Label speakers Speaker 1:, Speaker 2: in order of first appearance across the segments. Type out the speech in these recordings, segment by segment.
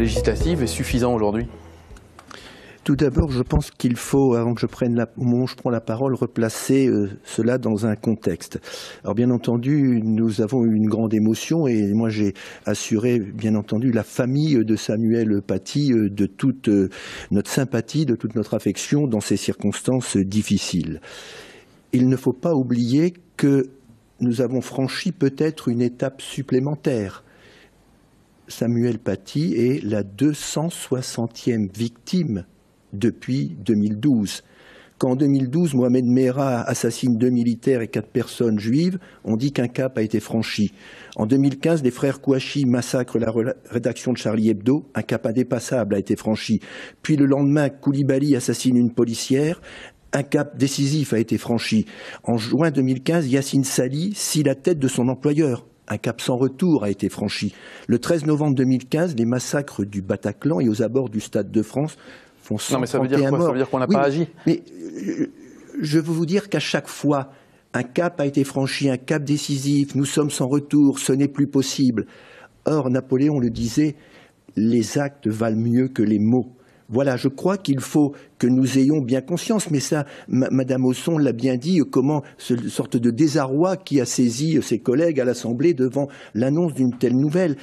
Speaker 1: législatives est suffisant aujourd'hui?
Speaker 2: Tout d'abord, je pense qu'il faut, avant que je prenne je prends la parole, replacer cela dans un contexte. Alors bien entendu, nous avons eu une grande émotion et moi j'ai assuré, bien entendu, la famille de Samuel Paty de toute notre sympathie, de toute notre affection dans ces circonstances difficiles. Il ne faut pas oublier que nous avons franchi peut-être une étape supplémentaire. Samuel Paty est la 260e victime depuis 2012. Quand en 2012, Mohamed Merah assassine 2 militaires et 4 personnes juives, on dit qu'un cap a été franchi. En 2015, les frères Kouachi massacrent la rédaction de Charlie Hebdo, un cap indépassable a été franchi. Puis le lendemain, Koulibaly assassine une policière, un cap décisif a été franchi. En juin 2015, Yassine Sali scie la tête de son employeur. Un cap sans retour a été franchi. Le 13 novembre 2015, les massacres du Bataclan et aux abords du Stade de France font 131 morts.
Speaker 1: Non, mais ça veut dire quoi? Ça veut dire qu'on n'a pas agi.
Speaker 2: Mais je veux vous dire qu'à chaque fois, un cap a été franchi, un cap décisif, nous sommes sans retour, ce n'est plus possible. Or, Napoléon le disait, les actes valent mieux que les mots. Voilà, je crois qu'il faut que nous ayons bien conscience, mais ça, Madame Hausson l'a bien dit, comment cette sorte de désarroi qui a saisi ses collègues à l'Assemblée devant l'annonce d'une telle nouvelle.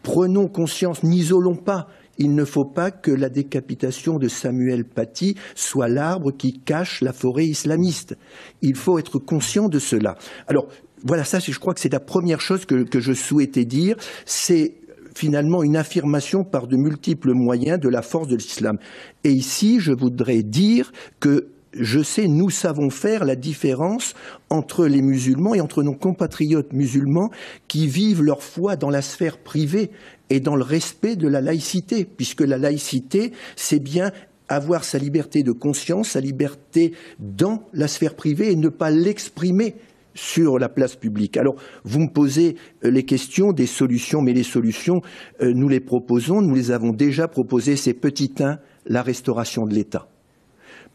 Speaker 2: Prenons conscience, n'isolons pas. Il ne faut pas que la décapitation de Samuel Paty soit l'arbre qui cache la forêt islamiste. Il faut être conscient de cela. Alors, voilà, ça, je crois que c'est la première chose que je souhaitais dire, c'est finalement une affirmation par de multiples moyens de la force de l'islam. Et ici, je voudrais dire que je sais, nous savons faire la différence entre les musulmans et entre nos compatriotes musulmans qui vivent leur foi dans la sphère privée et dans le respect de la laïcité, puisque la laïcité, c'est bien avoir sa liberté de conscience, sa liberté dans la sphère privée et ne pas l'exprimer sur la place publique. Alors, vous me posez les questions des solutions, mais les solutions, nous les proposons, nous les avons déjà proposées. C'est petit 1, la restauration de l'État.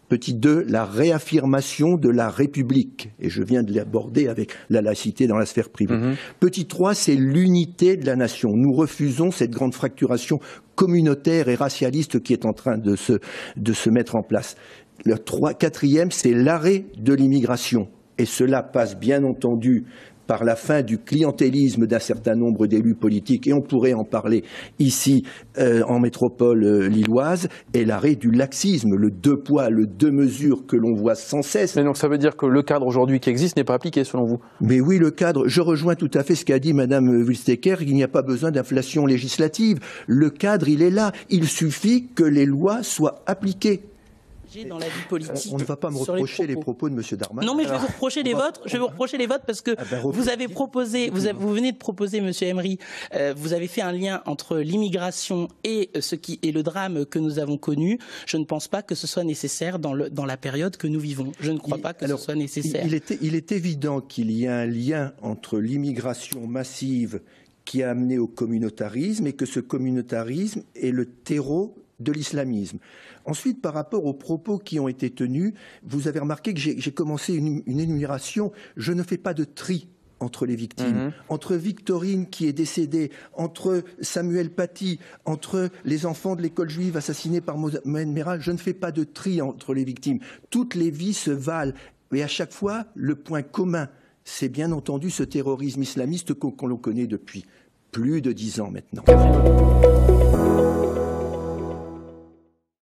Speaker 2: Petit 2, la réaffirmation de la République. Et je viens de l'aborder avec la laïcité dans la sphère privée. Petit 3, c'est l'unité de la nation. Nous refusons cette grande fracturation communautaire et racialiste qui est en train de se mettre en place. Le 4e, c'est l'arrêt de l'immigration. Et cela passe bien entendu par la fin du clientélisme d'un certain nombre d'élus politiques, et on pourrait en parler ici en métropole lilloise, et l'arrêt du laxisme, le 2 poids, le 2 mesures que l'on voit sans cesse.
Speaker 1: Mais donc ça veut dire que le cadre aujourd'hui qui existe n'est pas appliqué selon vous?
Speaker 2: Mais oui, le cadre, je rejoins tout à fait ce qu'a dit Madame Wülsteker, il n'y a pas besoin d'inflation législative. Le cadre, il est là, il suffit que les lois soient appliquées.
Speaker 3: Dans la vie politique.
Speaker 2: On ne va pas me reprocher les propos de M. Darmanin.
Speaker 3: Non, mais je vais vous reprocher les vôtres. Je vais vous reprocher les vôtres parce que vous avez proposé, vous venez de proposer, M. Emery, vous avez fait un lien entre l'immigration et ce qui est le drame que nous avons connu. Je ne pense pas que ce soit nécessaire dans la période que nous vivons. Je ne crois pas que ce soit nécessaire.
Speaker 2: Il est évident qu'il y a un lien entre l'immigration massive qui a amené au communautarisme et que ce communautarisme est le terreau de l'islamisme. Ensuite, par rapport aux propos qui ont été tenus, vous avez remarqué que j'ai commencé une énumération. Je ne fais pas de tri entre les victimes, entre Victorine qui est décédée, entre Samuel Paty, entre les enfants de l'école juive assassinés par Mohamed Merah. Je ne fais pas de tri entre les victimes. Toutes les vies se valent. Et à chaque fois, le point commun, c'est bien entendu ce terrorisme islamiste qu'on connaît depuis plus de 10 ans maintenant.